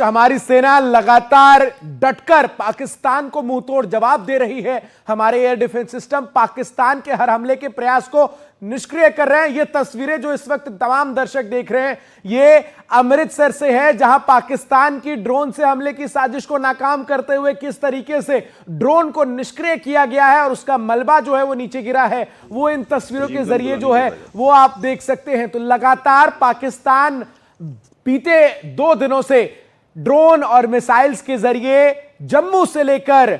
हमारी सेना लगातार डटकर पाकिस्तान को मुंहतोड़ जवाब दे रही है। हमारे एयर डिफेंस सिस्टम पाकिस्तान के हर हमले के प्रयास को निष्क्रिय कर रहे हैं। ये तस्वीरें जो इस वक्त तमाम दर्शक देख रहे हैं, ये अमृतसर से है, जहां पाकिस्तान की ड्रोन से हमले की साजिश को नाकाम करते हुए किस तरीके से ड्रोन को निष्क्रिय किया गया है और उसका मलबा जो है वो नीचे गिरा है, वो इन तस्वीरों के जरिए जो है वो आप देख सकते हैं। तो लगातार पाकिस्तान बीते 2 दिनों से ड्रोन और मिसाइल्स के जरिए जम्मू से लेकर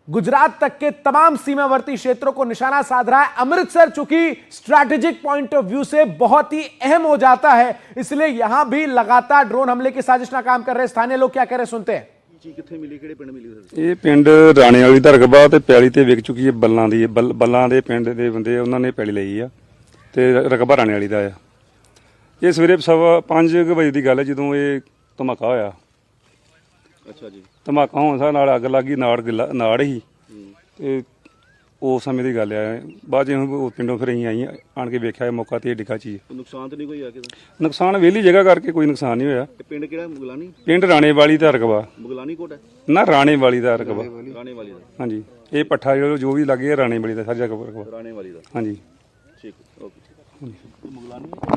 गुजरात तक के तमाम सीमावर्ती क्षेत्रों को निशाना साध रहा है। अमृतसर चूंकि स्ट्रैटेजिक पॉइंट ऑफ व्यू से बहुत ही अहम हो जाता है, इसलिए यहां भी लगातार ड्रोन हमले की साजिश नाकाम कर रहे हैं। स्थानीय लोग क्या कह रहे हैं, सुनते हैं। ਇਹ ਪਿੰਡ ਰਾਣੇ ਵਾਲੀ ਦਾ ਰਕਬਾ ਤੇ ਪੈਲੀ ਤੇ ਵਿਕ ਚੁੱਕੀ ਹੈ। ਬੱਲਾਂ ਦੇ ਪਿੰਡ ਦੇ ਬੰਦੇ ਉਹਨਾਂ ਨੇ ਪੈਲੀ ਲਈ ਆ ਤੇ ਰਕਬਾ ਰਾਣੇ ਵਾਲੀ ਦਾ ਆ। ਇਹ ਸਵੇਰੇ 5:15 ਵਜੇ ਦੀ ਗੱਲ ਹੈ ਜਦੋਂ ਇਹ ਧਮਾਕਾ ਹੋਇਆ। ਅੱਛਾ ਜੀ। ਧਮਾਕਾ ਹੋਣ ਸਾਰ ਨਾਲ ਅੱਗ ਲੱਗੀ, ਨਾੜ ਹੀ ਤੇ ਉਸ ਸਮੇਂ ਦੀ ਗੱਲ ਆ। ਬਾਅਦ ਚ ਉਹ ਪਿੰਡੋਂ ਫਿਰ ਅਸੀਂ ਆਈ ਆਣ ਕੇ ਵੇਖਿਆ ਮੌਕਾ ਤੇ ਡਿੱਗਾ ਚੀਜ਼। ਨੁਕਸਾਨ ਤਾਂ ਨਹੀਂ ਕੋਈ ਆ? ਨੁਕਸਾਨ ਵਿਹਲੀ ਜਗ੍ਹਾ ਕਰਕੇ ਕੋਈ ਨੁਕਸਾਨ ਨਹੀਂ ਹੋਇਆ। ਪਿੰਡ ਕਿਹੜਾ? ਮੁਗਲਾਨੀ? ਪਿੰਡ ਰਾਣੇ ਵਾਲੀ ਦਾ ਰਕਬਾ। ਮੁਗਲਾਨੀ ਕੋਟ ਹੈ ਨਾ, ਰਾਣੇ ਵਾਲੀ ਦਾ ਰਕਬਾ। ਰਾਣੇ ਵਾਲੀ ਦਾ? ਹਾਂਜੀ। ਇਹ ਪੱਠਾ ਜੋ ਵੀ ਲੱਗੇ ਰਾਣੇ ਵਾਲੀ ਦਾ, ਸਾਰੀ ਰਕਬਾ ਰਾਣੇ ਵਾਲੀ ਦਾ। ਹਾਂਜੀ, ठीक, ओके।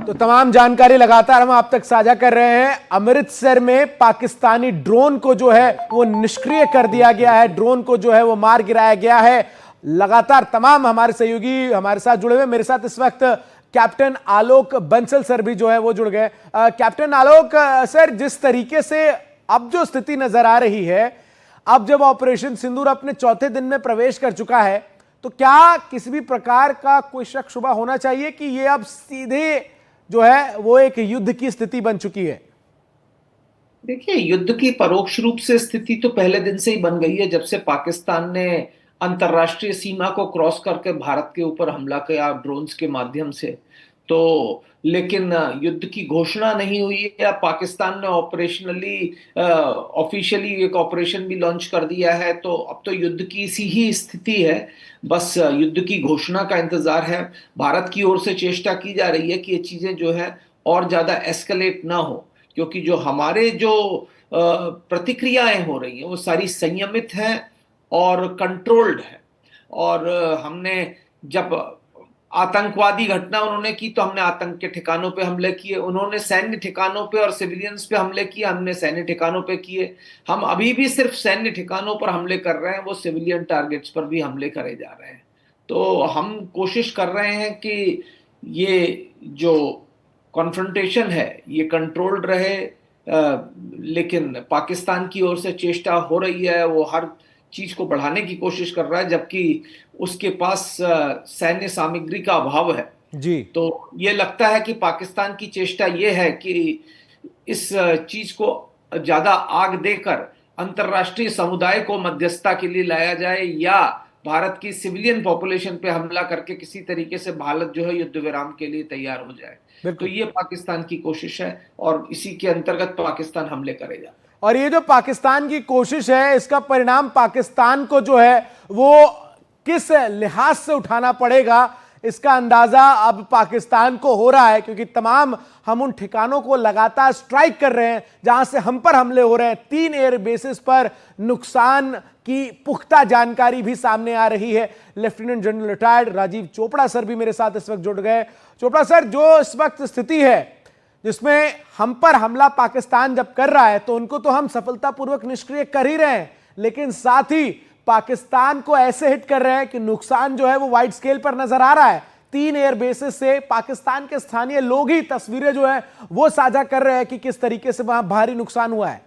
तो तमाम जानकारी लगातार हम आप तक साझा कर रहे हैं। अमृतसर में पाकिस्तानी ड्रोन को जो है वो निष्क्रिय कर दिया गया है, ड्रोन को जो है वो मार गिराया गया है। लगातार तमाम हमारे सहयोगी हमारे साथ जुड़े हुए, मेरे साथ इस वक्त कैप्टन आलोक बंसल सर भी जो है वो जुड़ गए। कैप्टन आलोक सर, जिस तरीके से अब जो स्थिति नजर आ रही है, अब जब ऑपरेशन सिंदूर अपने चौथे दिन में प्रवेश कर चुका है, तो क्या किसी भी प्रकार का कोई शक शुबा होना चाहिए कि ये अब सीधे जो है वो एक युद्ध की स्थिति बन चुकी है? देखिए, युद्ध की परोक्ष रूप से स्थिति तो पहले दिन से ही बन गई है, जब से पाकिस्तान ने अंतर्राष्ट्रीय सीमा को क्रॉस करके भारत के ऊपर हमला किया ड्रोन्स के माध्यम से। तो लेकिन युद्ध की घोषणा नहीं हुई है, या पाकिस्तान ने ऑपरेशनली ऑफिशियली एक ऑपरेशन भी लॉन्च कर दिया है। तो अब तो युद्ध की सी ही स्थिति है, बस युद्ध की घोषणा का इंतजार है। भारत की ओर से चेष्टा की जा रही है कि ये चीजें जो है और ज्यादा एस्केलेट ना हो, क्योंकि जो हमारे जो प्रतिक्रियाएं हो रही हैं वो सारी संयमित हैं और कंट्रोल्ड है। और हमने जब आतंकवादी घटना उन्होंने की तो हमने आतंक के ठिकानों पे हमले किए, उन्होंने सैन्य ठिकानों पे और सिविलियंस पे हमले किए, हमने सैन्य ठिकानों पे किए। हम अभी भी सिर्फ सैन्य ठिकानों पर हमले कर रहे हैं, वो सिविलियन टारगेट्स पर भी हमले करे जा रहे हैं। तो हम कोशिश कर रहे हैं कि ये जो कॉन्फ्रंटेशन है ये कंट्रोल्ड रहे, लेकिन पाकिस्तान की ओर से चेष्टा हो रही है, वो हर चीज को बढ़ाने की कोशिश कर रहा है, जबकि उसके पास सैन्य सामग्री का अभाव है जी। तो ये लगता है कि पाकिस्तान की चेष्टा ये है कि इस चीज को ज्यादा आग देकर अंतर्राष्ट्रीय समुदाय को मध्यस्थता के लिए लाया जाए, या भारत की सिविलियन पॉपुलेशन पे हमला करके किसी तरीके से भारत जो है युद्ध विराम के लिए तैयार हो जाए। तो ये पाकिस्तान की कोशिश है और इसी के अंतर्गत पाकिस्तान हमले करेगा। और ये जो पाकिस्तान की कोशिश है, इसका परिणाम पाकिस्तान को जो है वो किस लिहाज से उठाना पड़ेगा, इसका अंदाजा अब पाकिस्तान को हो रहा है, क्योंकि तमाम हम उन ठिकानों को लगातार स्ट्राइक कर रहे हैं जहां से हम पर हमले हो रहे हैं। 3 एयर बेसिस पर नुकसान की पुख्ता जानकारी भी सामने आ रही है। Lieutenant general retired Rajiv Chopra sir भी मेरे साथ इस वक्त जुड़ गए। चोपड़ा सर, जो इस वक्त स्थिति है जिसमें हम पर हमला पाकिस्तान जब कर रहा है, तो उनको तो हम सफलतापूर्वक निष्क्रिय कर ही रहे हैं, लेकिन साथ ही पाकिस्तान को ऐसे हिट कर रहे हैं कि नुकसान जो है वो वाइड स्केल पर नजर आ रहा है। 3 एयर बेसिस से पाकिस्तान के स्थानीय लोग ही तस्वीरें जो है वो साझा कर रहे हैं कि किस तरीके से वहां भारी नुकसान हुआ है।